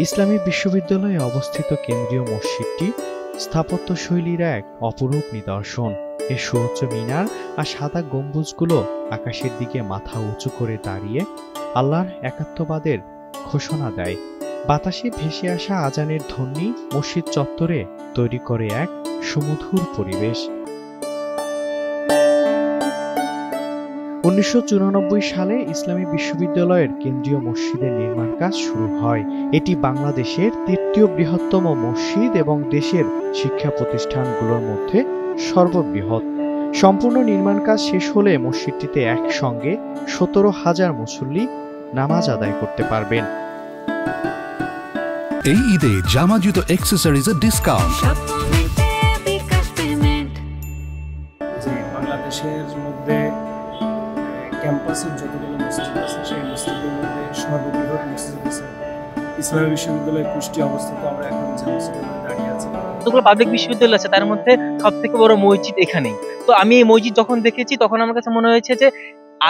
ইসলামী বিশ্ববিদ্যালয়ে অবস্থিত কেন্দ্রীয় মসজিদটি স্থাপত্যশৈলীর এক অপরূপ নিদর্শন। এর সুউচ্চ মিনার আর সাদা গম্বুজগুলো আকাশের দিকে মাথা উঁচু করে দাঁড়িয়ে আল্লাহর একাত্মবাদের ঘোষণা দেয়। বাতাসে ভেসে আসা আজানের ধ্বনি মসজিদ চত্বরে তৈরি করে এক সুমধুর পরিবেশ। 1994 সালে ইসলামী বিশ্ববিদ্যালয়ের কেন্দ্রীয় মসজিদের নির্মাণ কাজ শুরু হয়। এটি বাংলাদেশের তৃতীয় বৃহত্তম মসজিদ এবং দেশের শিক্ষা প্রতিষ্ঠানগুলোর মধ্যে সর্ববৃহৎ। সম্পূর্ণ নির্মাণ কাজ শেষ হলে মসজিদটিতে একসঙ্গে 17,000 মুসল্লি নামাজ আদায় করতে পারবেন। এই ঈদে জামা জুতো অ্যাক্সেসরিজের ডিসকাউন্ট। বাংলাদেশের মধ্যে ক্যাম্পাসের যতগুলো মসজিদ আছে সেই মসজিদের মধ্যে সর্ববৃহৎ মসজিদ আছে ইসলামী বিশ্ববিদ্যালয় কুষ্টিয়া অবস্থিত। আমরা এখন যে মসজিদের মধ্যে দাঁড়িয়ে আছি, যতগুলো পাবলিক বিশ্ববিদ্যালয় আছে তার মধ্যে সব থেকে বড় মসজিদ এখানেই। তো আমি এই মসজিদ যখন দেখেছি তখন আমার কাছে মনে হয়েছে যে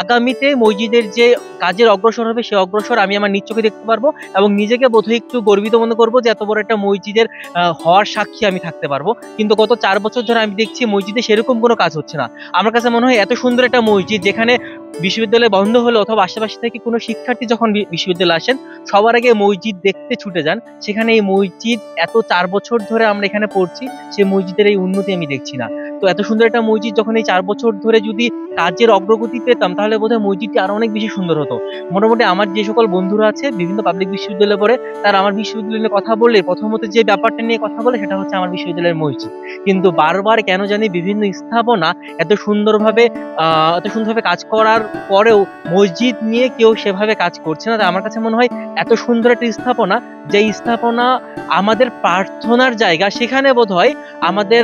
আগামীতে মসজিদের যে কাজের অগ্রসর হবে সেই অগ্রসর আমি আমার নিজ চোখে দেখতে পারবো এবং নিজেকে বোধহয় একটু গর্বিত মনে করবো যে এত বড় একটা মসজিদের হওয়ার সাক্ষী আমি থাকতে পারবো। কিন্তু গত 4 বছর ধরে আমি দেখছি মসজিদে সেরকম কোনো কাজ হচ্ছে না। আমার কাছে মনে হয় এত সুন্দর একটা মসজিদ, যেখানে বিশ্ববিদ্যালয় বন্ধ হলে অথবা আশেপাশে থেকে কোনো শিক্ষার্থী যখন বিশ্ববিদ্যালয়ে আসেন সবার আগে মসজিদ দেখতে ছুটে যান, সেখানে এই মসজিদ এত 4 বছর ধরে আমরা এখানে পড়ছি, সেই মসজিদের এই উন্নতি আমি দেখছি না। তো এত সুন্দর একটা মসজিদ যখন এই 4 বছর ধরে যদি কাজের অগ্রগতি পেতাম তাহলে বোধহয় মসজিদটি আরো অনেক বেশি সুন্দর হতো। মোটামুটি আমার যে সকল বন্ধুরা আছে বিভিন্ন পাবলিক বিশ্ববিদ্যালয়ে পড়ে, তারা আমার বিশ্ববিদ্যালয় নিয়ে কথা বললে প্রথমত যে ব্যাপারটা নিয়ে কথা বলে সেটা হচ্ছে আমার বিশ্ববিদ্যালয়ের মসজিদ। কিন্তু বারবার কেন জানি বিভিন্ন স্থাপনা এত সুন্দরভাবে কাজ করার পরেও মসজিদ নিয়ে কেউ সেভাবে কাজ করছে না। আমার কাছে মনে হয় এত সুন্দর একটা স্থাপনা, যে স্থাপনা আমাদের প্রার্থনার জায়গা, সেখানে বোধহয় আমাদের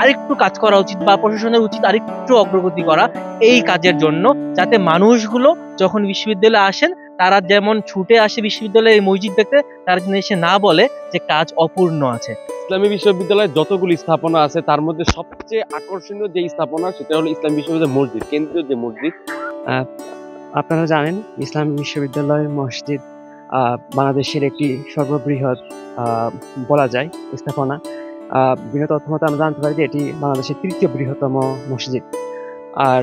আরেকটু কাজ করা উচিত বা প্রশাসনের উচিত আরেকটু অগ্রগতি করা এই কাজের জন্য, যাতে মানুষগুলো যখন বিশ্ববিদ্যালয়ে আসেন তারা যেমন ছুটে আসে বিশ্ববিদ্যালয়ের মসজিদ দেখতে, তারা যেন এসে না বলে যে কাজ অপূর্ণ আছে। ইসলামী বিশ্ববিদ্যালয়ের যতগুলি স্থাপনা আছে তার মধ্যে সবচেয়ে আকর্ষণীয় যে স্থাপনা সেটা হলো ইসলামী বিশ্ববিদ্যালয়ের মসজিদ, কেন্দ্রীয় যে মসজিদ। আপনারা জানেন ইসলামী বিশ্ববিদ্যালয়ের মসজিদ বাংলাদেশের একটি সর্ববৃহৎ বলা যায় স্থাপনা। বিভিন্ন তথ্য মতে আমরা জানতে পারি যে এটি বাংলাদেশের তৃতীয় বৃহত্তম মসজিদ। আর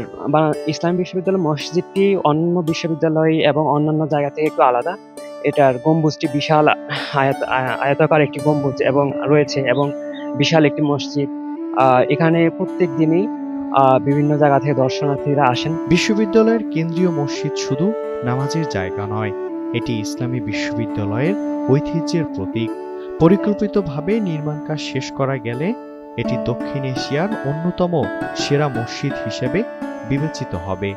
ইসলামী বিশ্ববিদ্যালয় মসজিদটি অন্য বিশ্ববিদ্যালয় এবং অন্যান্য জায়গা থেকে একটু আলাদা। এটার গম্বুজটি বিশাল আয়তাকার একটি গম্বুজ এবং রয়েছে এবং বিশাল একটি মসজিদ। এখানে প্রত্যেক দিনই বিভিন্ন জায়গা থেকে দর্শনার্থীরা আসেন। বিশ্ববিদ্যালয়ের কেন্দ্রীয় মসজিদ শুধু নামাজের জায়গা নয়, এটি ইসলামী বিশ্ববিদ্যালয়ের ঐতিহ্যের প্রতীক। পরিকল্পিতভাবে নির্মাণ কাজ শেষ করা গেলে এটি দক্ষিণ এশিয়ার অন্যতম সেরা মসজিদ হিসেবে বিবেচিত হবে।